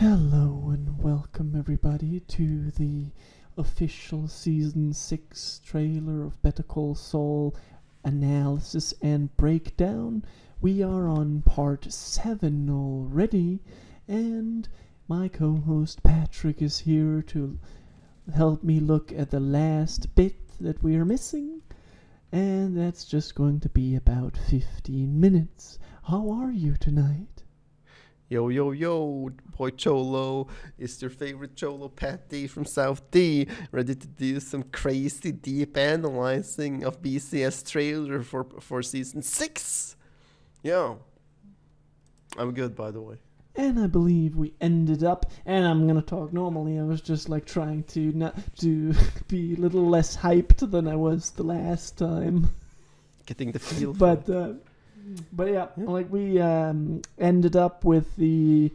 Hello and welcome everybody to the official season 6 trailer of Better Call Saul analysis and breakdown. We are on part 7 already, and my co-host Patrick is here to help me look at the last bit that we are missing, and that's just going to be about 15 minutes. How are you tonight? Yo, yo, yo, boy Cholo. It's your favorite Cholo Patty from South D, ready to do some crazy deep analyzing of BCS trailer for season 6. Yeah. I'm good, by the way. And I believe we ended up, and I'm gonna talk normally, I was just like trying to not to be a little less hyped than I was the last time. Getting the feel. But yeah, like we ended up with the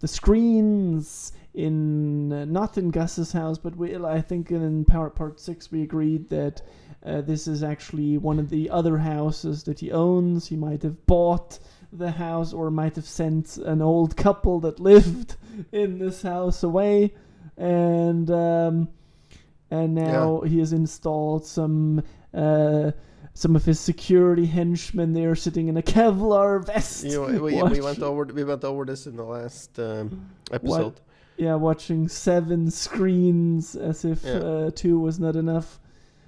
screens in not in Gus's house, but I think in part 6 we agreed that this is actually one of the other houses that he owns. He might have bought the house or might have sent an old couple that lived in this house away, and now he has installed some of his security henchmen there sitting in a Kevlar vest. We went over this in the last episode. Watching 7 screens as if 2 was not enough.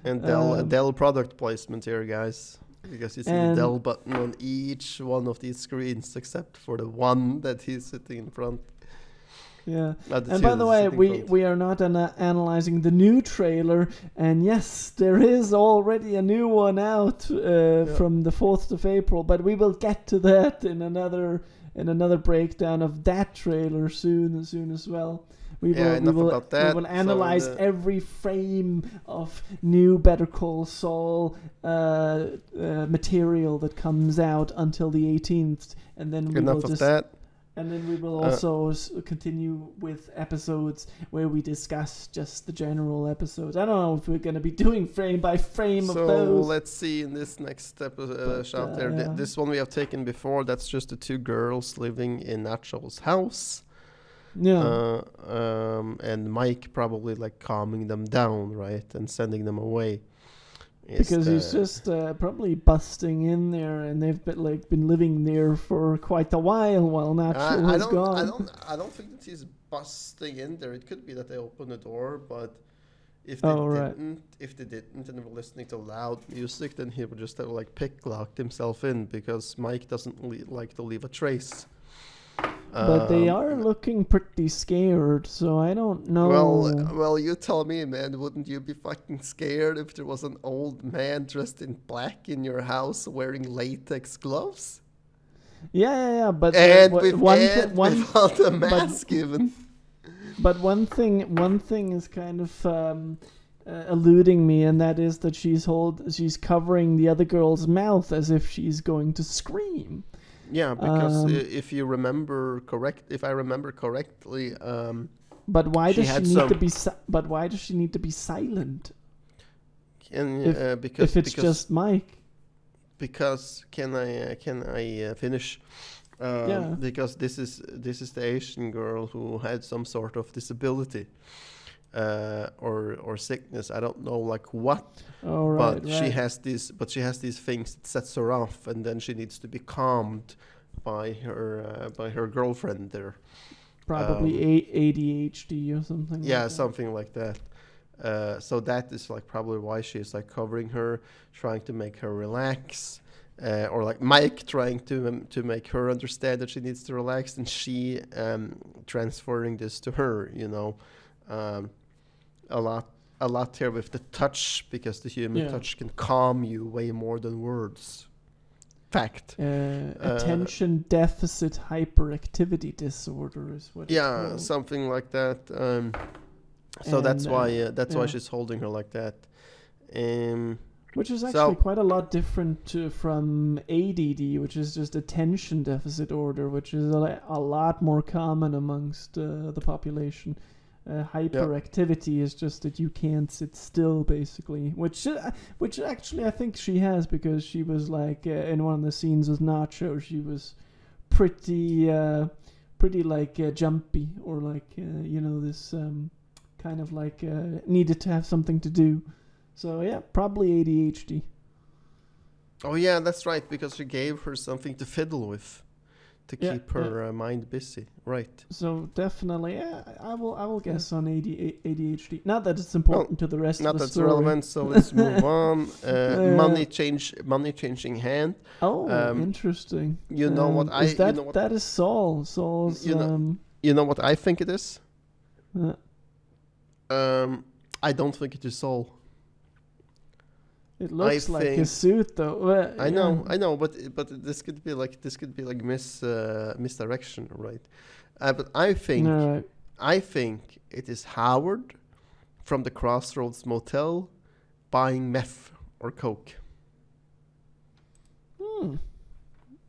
And Dell product placement here, guys, because you see the Dell button on each one of these screens except for the one that he's sitting in front. Yeah, and by the way, we are not analyzing the new trailer, and yes, there is already a new one out from the 4th of April, but we will get to that in another breakdown of that trailer soon as well. We will analyze every frame of new Better Call Saul material that comes out until the 18th, and then we will just... And then we will also continue with episodes where we discuss just the general episodes. I don't know if we're going to be doing frame by frame of those. So let's see in this next shot there. This one we have taken before, that's just the 2 girls living in Nacho's house. Yeah. And Mike probably like calming them down, right? And sending them away. Because he's just probably busting in there, and they've been living there for quite a while Nacho has gone. I don't think that he's busting in there. It could be that they opened the door, but if they didn't, and they were listening to loud music, then he would just have pick-locked himself in, because Mike doesn't like to leave a trace. But they are looking pretty scared, so I don't know. Well, you tell me, man. Wouldn't you be fucking scared if there was an old man dressed in black in your house wearing latex gloves? Yeah. But without a mask even. But one thing is kind of eluding me, and that is that she's covering the other girl's mouth as if she's going to scream. Yeah, because if I remember correctly, but why does she need to be silent? If it's just Mike. Because can I finish? Because this is the Asian girl who had some sort of disability. Or sickness, I don't know what. She has these things that sets her off, and then she needs to be calmed by her girlfriend there. Probably ADHD or something. Yeah, something like that. So that is probably why she's covering her, trying to make her relax, or Mike trying to make her understand that she needs to relax, and she transferring this to her. A lot here with the touch, because the human touch can calm you way more than words. Fact. Attention deficit hyperactivity disorder is what it's called. Something like that. So that's why she's holding her like that. Which is actually quite a lot different from ADD, which is just attention deficit order, which is a lot more common amongst the population. Hyperactivity is just that you can't sit still, basically, which actually I think she has, because she was in one of the scenes with Nacho, she was pretty pretty like jumpy, or like this kind of like needed to have something to do. So yeah, probably ADHD. Oh yeah, that's right, because she gave her something to fiddle with, to keep her mind busy. Right. So definitely, I will guess on ADHD. Not that it's important to the rest of the story. Not that's relevant. So let's move on. Money changing hand. Oh, interesting. You know what I? That is Saul. Saul's. You know what I think it is. I don't think it is Saul. It looks like his suit, though. I know, but this could be like misdirection, right? But I think it is Howard from the Crossroads Motel buying meth or coke.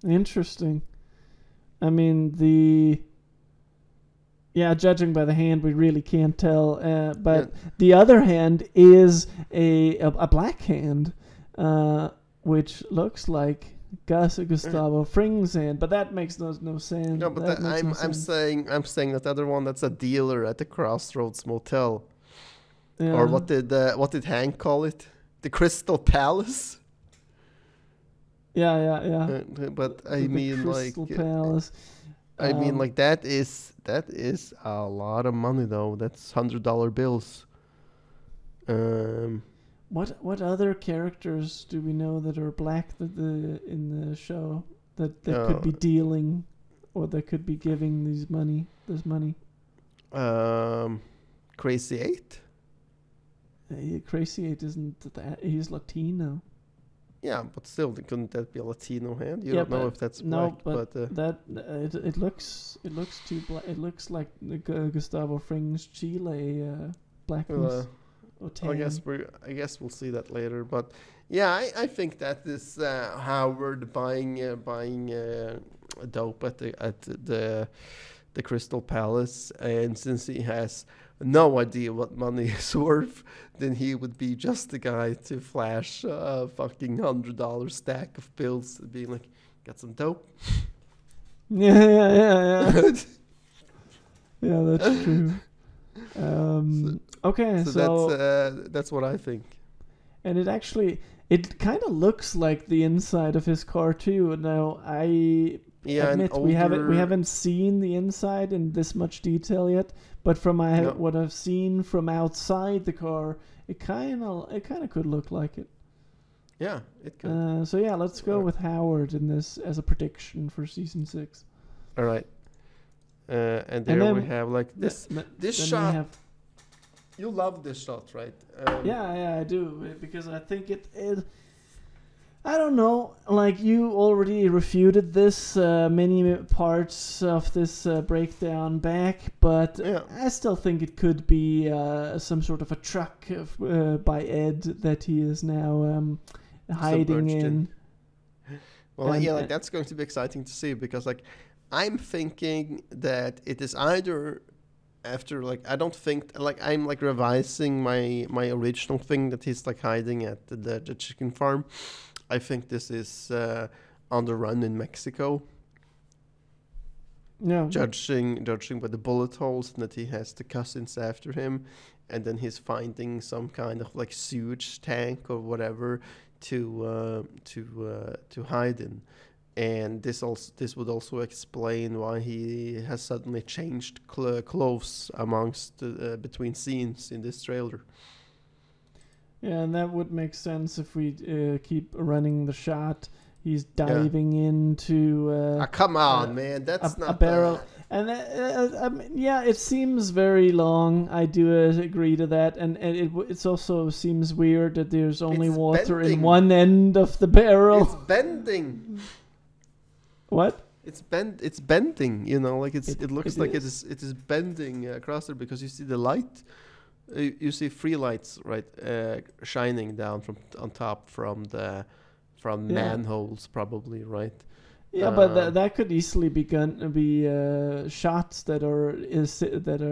Interesting. I mean, judging by the hand, we really can't tell. But the other hand is a black hand, which looks like Gustavo Fring's hand. But that makes no sense. No, but I'm saying that other one, that's a dealer at the Crossroads Motel. Yeah. Or what did Hank call it? The Crystal Palace. Yeah. But I mean, Crystal Palace. I mean, like that is a lot of money, though. That's $100 bills. What other characters do we know that are black in the show that could be dealing, or that could be giving this money? Crazy 8. Crazy 8 isn't that? He's Latino. Yeah, but still, couldn't that be a Latino hand? You don't know if that's black, but it looks too black. It looks like Gustavo Fring's Chile blackness. I guess we'll see that later. But yeah, I think that this Howard buying dope at the Crystal Palace, and since he has no idea what money is worth, then he would be just the guy to flash a fucking $100 stack of bills and be like, got some dope? Yeah. Yeah, that's true. Okay, so that's what I think. And it kind of looks like the inside of his car too. Now I admit we haven't seen the inside in this much detail yet, but from what I've seen from outside the car, it kind of could look like it. Yeah, it could. So yeah, let's go with Howard in this as a prediction for season 6. All right. And then we have like this shot. You love this shot, right? Yeah, I do, because I think it I don't know, like you already refuted this many parts of this breakdown back, but I still think it could be some sort of a truck by Ed that he is now hiding in. Well, that's going to be exciting to see, because like I'm thinking that it is either after, like, I don't think, like, I'm like revising my original thing that he's like hiding at the chicken farm. I think this is on the run in Mexico. Yeah. Judging by the bullet holes, and that he has the cousins after him, and then he's finding some kind of like sewage tank or whatever to hide in. And this would also explain why he has suddenly changed clothes amongst between scenes in this trailer. Yeah, and that would make sense if we keep running the shot. He's diving into... come on, man. That's not a barrel. And it seems very long. I do agree to that. And it also seems weird that there's only water in one end of the barrel. It's bending. What? It's bending, you know, like it looks like it is bending across there, because you see the light. You see free lights, right, shining down from on top from manholes, probably, right? Yeah, but that could easily be shots that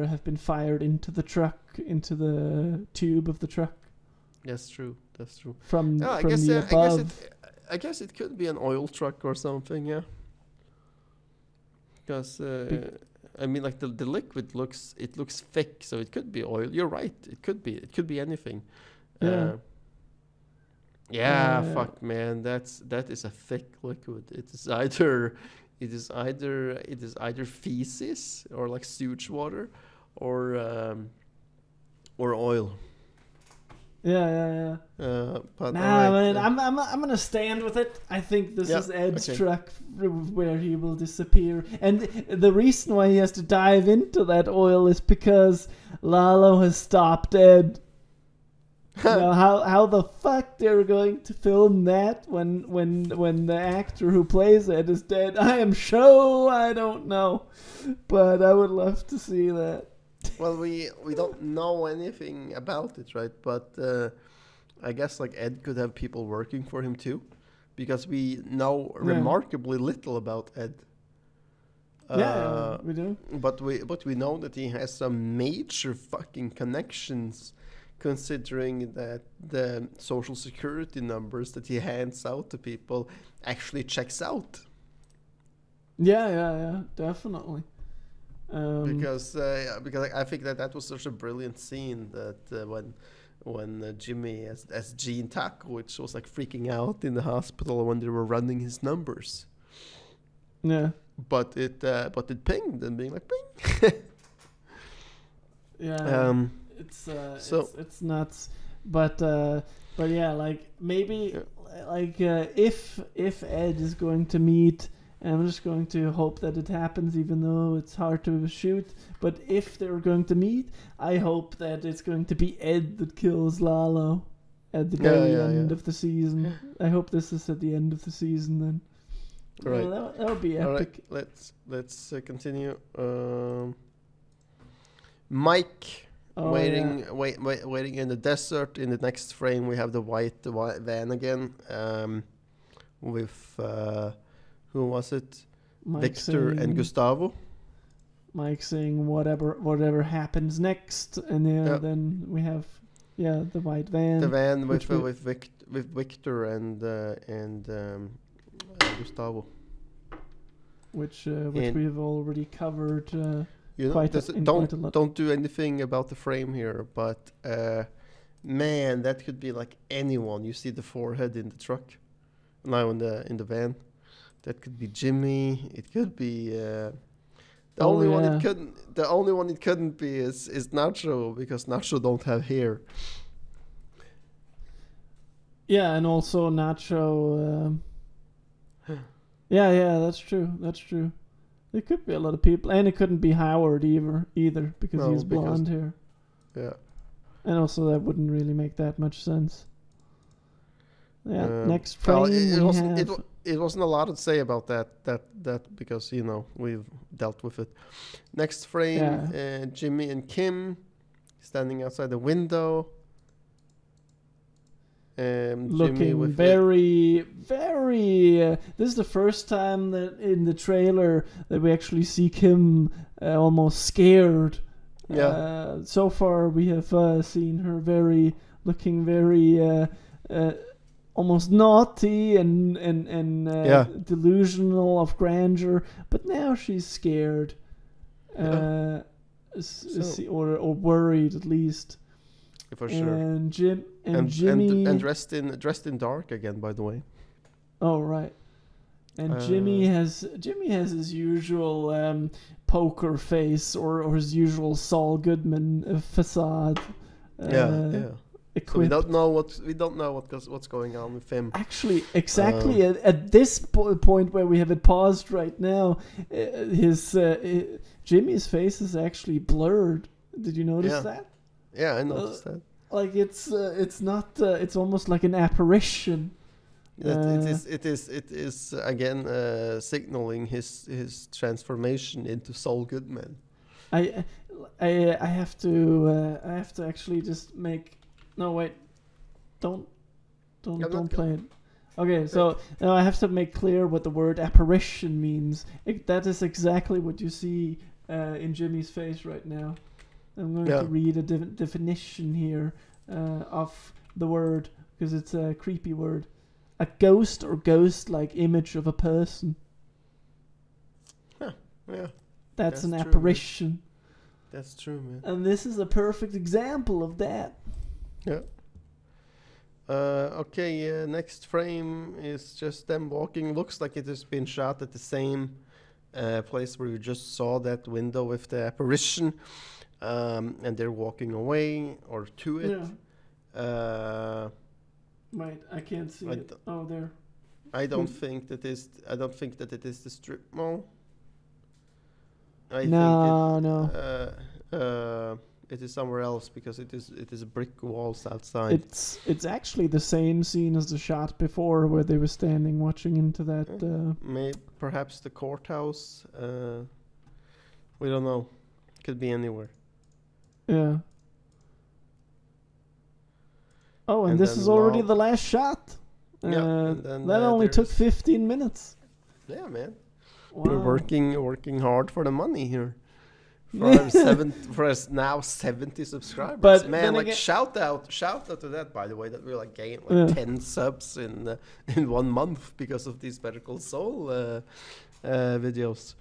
have been fired into the truck, into the tube of the truck. That's true. From the above. I guess it could be an oil truck or something. Yeah. Because I mean, like the liquid looks thick, so it could be oil. You're right. It could be anything. Yeah. Fuck, man. That is a thick liquid. It is either feces or like sewage water, or oil. Yeah. But nah, man, I'm gonna stand with it. I think this is Ed's truck where he will disappear, and the reason why he has to dive into that oil is because Lalo has stopped Ed. You know, how the fuck they're going to film that when the actor who plays Ed is dead? I don't know, but I would love to see that. Well, we don't know anything about it, right? But I guess like Ed could have people working for him too, because we know remarkably little about Ed. We do. But we know that he has some major fucking connections, considering that the social security numbers that he hands out to people actually checks out. Yeah, definitely. Because I think that was such a brilliant scene that when Jimmy as Gene Taco, which was like freaking out in the hospital when they were running his numbers. Yeah. But it pinged and being like ping. Yeah. It's nuts, but yeah, like maybe if Ed is going to meet. And I'm just going to hope that it happens, even though it's hard to shoot. But if they're going to meet, I hope that it's going to be Ed that kills Lalo at the very end of the season. I hope this is at the end of the season then. All right. That would be epic. All right. Let's continue. Mike waiting in the desert. In the next frame, we have the white van again. With who was it? Victor and Gustavo. Mike saying whatever happens next, and then we have the white van. The van with Victor and Gustavo. Which we have already covered. Don't do anything about the frame here, but man, that could be like anyone. You see the forehead in the truck, now in the van. That could be Jimmy. It could be the only one it couldn't be is Nacho, because Nacho don't have hair. Yeah, and also Nacho. Yeah, that's true. There could be a lot of people, and it couldn't be Howard either because he's blonde hair. Yeah, and also that wouldn't really make that much sense. Yeah, next frame it wasn't a lot to say about that because we've dealt with it. Next frame, Jimmy and Kim standing outside the window. Looking very. This is the first time that in the trailer that we actually see Kim almost scared. Yeah. So far we have seen her looking very almost naughty and delusional of grandeur, but now she's scared, or worried at least. For sure. And Jimmy and dressed in dark again, by the way. Oh right. And Jimmy has his usual poker face or his usual Saul Goodman facade. So we don't know what's going on with him. Actually, exactly at this point where we have it paused right now, Jimmy's face is actually blurred. Did you notice that? Yeah, I noticed that. Like it's not. It's almost like an apparition. It is again signaling his transformation into Saul Goodman. I have to actually just make. No, wait. Don't play it. Okay, so now I have to make clear what the word apparition means. That is exactly what you see in Jimmy's face right now. I'm going to read a definition here of the word, because it's a creepy word. A ghost or ghost-like image of a person. Huh. Yeah. That's an true, apparition. Man. That's true, man. And this is a perfect example of that. Yeah. Okay, next frame is just them walking. Looks like it has been shot at the same place where you just saw that window with the apparition. And they're walking away or to it. Yeah. Wait, I can't see it. Oh, there. I don't think that is the strip mall. No. It is somewhere else because it is brick walls outside. It's actually the same scene as the shot before where they were standing watching into that. Maybe perhaps the courthouse. We don't know. Could be anywhere. Yeah. Oh, and this is already the last shot. That only took 15 minutes. Yeah, man. Wow. We're working hard for the money here. For us now 70 subscribers. But man, like shout out to that, by the way, that we like gained like 10 subs in 1 month because of these Better Call Saul videos.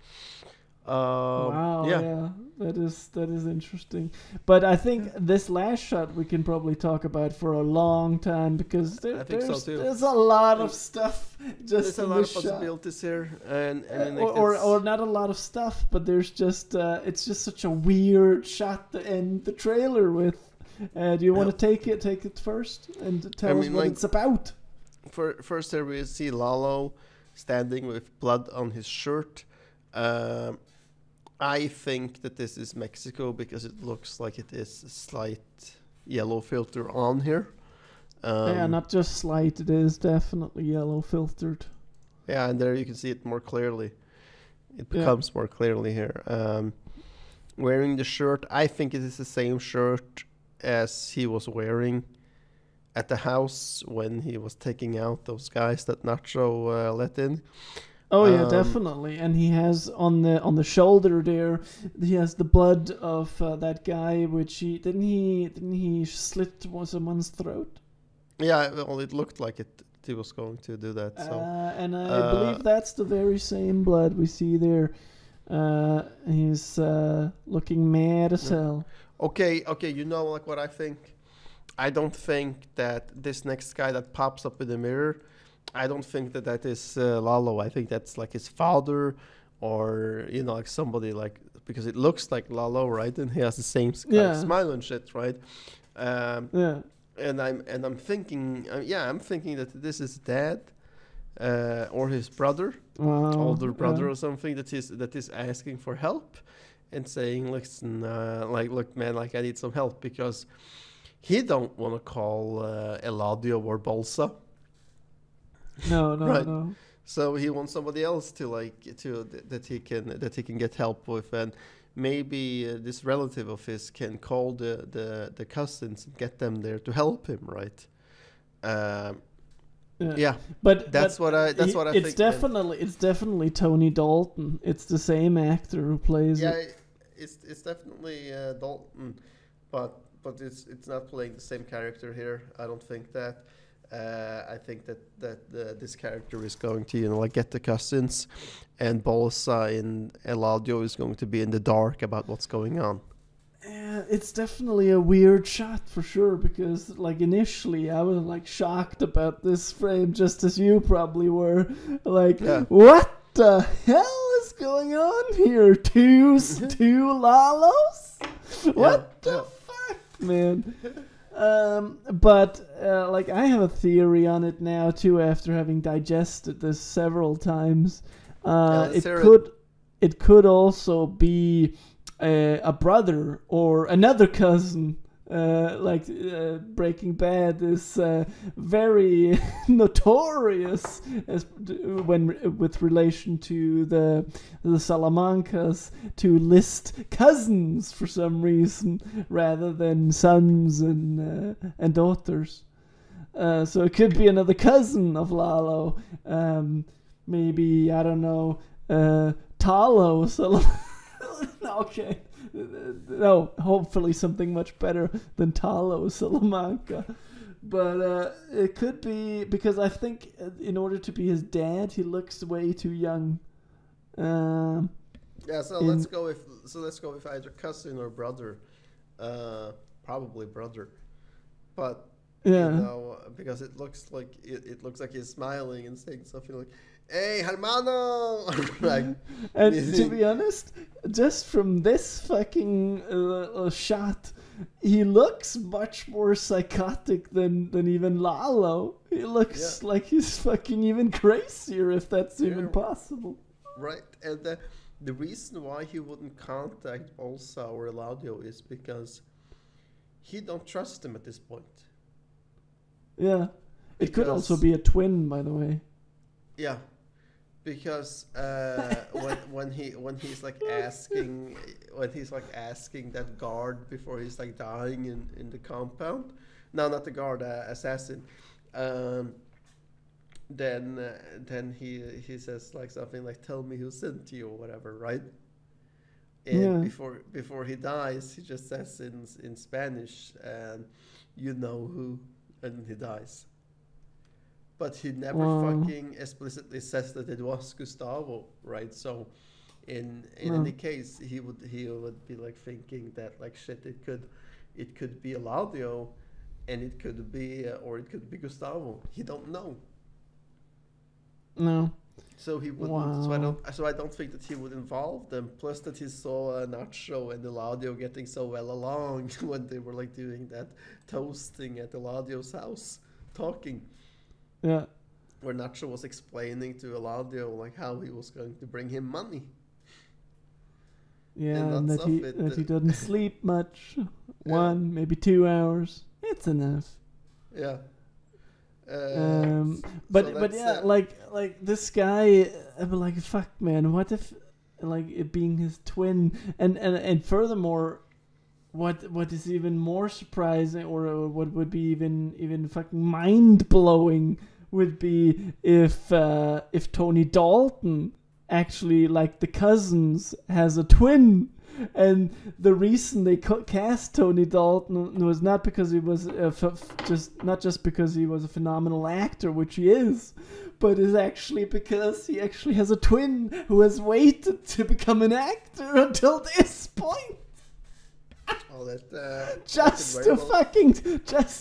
Wow, yeah, that is interesting. But I think this last shot we can probably talk about for a long time because there's a lot of stuff. There's a lot of possibilities here, and or not a lot of stuff, but there's just it's just such a weird shot to end the trailer with. Do you want to take it first and tell us what it's about? First, there we see Lalo standing with blood on his shirt. I think that this is Mexico because it looks like it is a slight yellow filter on here. Not just slight, it is definitely yellow filtered. Yeah, and there you can see it more clearly. It becomes more clearly here. Wearing the shirt, I think it is the same shirt as he was wearing at the house when he was taking out those guys that Nacho let in. Oh yeah, definitely. And he has on the shoulder there, he has the blood of that guy, which he didn't he slit someone's throat. Yeah, well, it looked like he was going to do that. So, and I believe that's the very same blood we see there. He's looking mad as hell. Okay. You know, like what I think. I don't think that this next guy that pops up in the mirror, I don't think that is Lalo. I think that's like his father, or like somebody like, because it looks like Lalo, right? And he has the same kind of smile and shit, right? And I'm thinking, I'm thinking that this is dad, or his brother, older brother or something that is asking for help, and saying, listen, look, man, like I need some help because he don't want to call Eladio or Bolsa. No. So he wants somebody else that he can get help with, and maybe this relative of his can call the cousins and get them there to help him, right? But what I think. It's definitely Tony Dalton. It's the same actor who plays it. Yeah, it's definitely Dalton, but it's not playing the same character here. I don't think that. I think that this character is going to get the cousins, and Bolsa in Eladio is going to be in the dark about what's going on. It's definitely a weird shot for sure, because initially I was shocked about this frame, just as you probably were. What the hell is going on here? Two Lalos? What the fuck, man? But I have a theory on it now too, after having digested this several times. It could also be a brother or another cousin. Breaking Bad is very notorious with relation to the Salamancas to list cousins for some reason rather than sons and daughters. So it could be another cousin of Lalo. Maybe, I don't know, Talo. Okay. No, hopefully something much better than Talo Salamanca. But it could be, because I think in order to be his dad, he looks way too young. Yeah, let's go with either cousin or brother. Probably brother. But because it looks like he's smiling and saying something like, "Hey, hermano!" Like, and to be honest, just from this fucking shot, he looks much more psychotic than even Lalo. He looks like he's fucking even crazier, if that's even possible. Right, and the reason why he wouldn't contact Olsa or Eladio is because he don't trust him at this point. Yeah, it could also be a twin, by the way. Yeah, because when he's like asking that guard before he's like dying in the compound, no, not the guard, assassin. Then he says like something like, "Tell me who sent you," or whatever, right? And before he dies, he just says in Spanish, "You know who," and he dies. But he never fucking explicitly says that it was Gustavo, right? So, in any case, he would be like thinking that like shit, it could be Eladio, and it could be Gustavo. He don't know. No. So he wouldn't. So I don't think that he would involve them. Plus that he saw Nacho and Eladio getting so well along when they were like doing that toasting at Eladio's house, talking. Yeah. Where Nacho was explaining to Eladio like how he was going to bring him money. Yeah, and that he doesn't sleep much. 1, maybe 2 hours. It's enough. Yeah. But yeah, like this guy, I'm like, fuck, man, what if like it being his twin, and furthermore, what is even more surprising, or what would be even fucking mind blowing, would be if Tony Dalton actually, like the cousins, has a twin. And the reason they cast Tony Dalton was not because he was not just because he was a phenomenal actor, which he is, but is actually because he actually has a twin who has waited to become an actor until this point. Oh, that just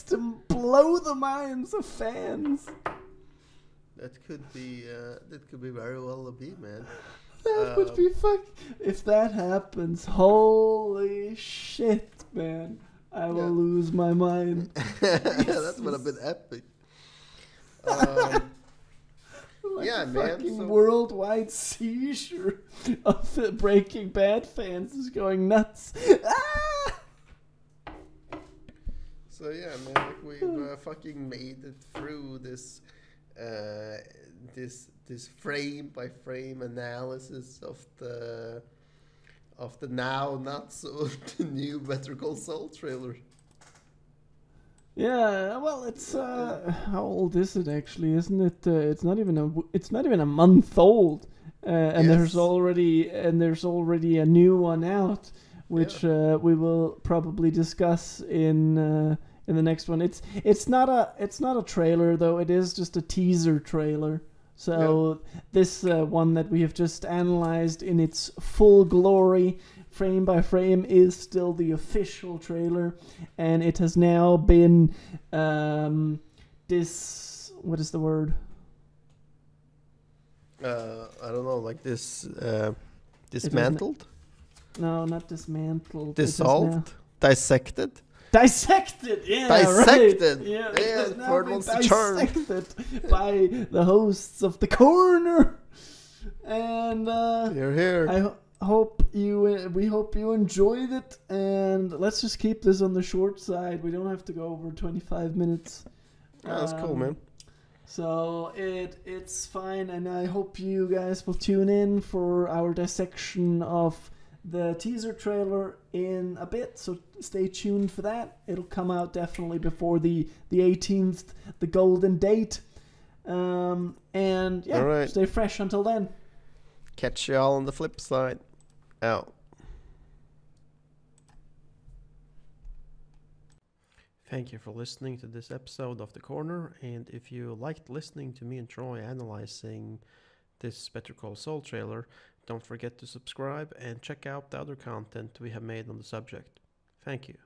to blow the minds of fans. That could be very well a be, man. That would be if that happens, holy shit, man. I will lose my mind. Yeah, that would have been epic. Like a fucking worldwide seizure of the Breaking Bad fans is going nuts. So yeah, man, like we've fucking made it through this this frame by frame analysis of the now not so new Better Call Saul trailer. Yeah, well, it's how old is it actually? Isn't it? It's not even a month old, and there's already a new one out, which we will probably discuss in the next one. It's not a trailer though. It is just a teaser trailer. So this one that we have just analyzed in its full glory, frame by frame, is still the official trailer, and it has now been what is the word? I don't know, like dismantled? No, not dismantled. Dissolved? Dissected? Dissected, yeah, dissected. Right. Yeah, dissected by the hosts of The Corner, and you're here. We hope you enjoyed it, and let's just keep this on the short side. We don't have to go over 25 minutes. That's cool, man. So it's fine, and I hope you guys will tune in for our dissection of the teaser trailer in a bit, so stay tuned for that. It'll come out definitely before the 18th, the golden date. And yeah, right. Stay fresh until then. Catch y'all on the flip side. Out. Thank you for listening to this episode of The Corner, and if you liked listening to me and Troy analyzing this Better Call Saul trailer, don't forget to subscribe and check out the other content we have made on the subject. Thank you.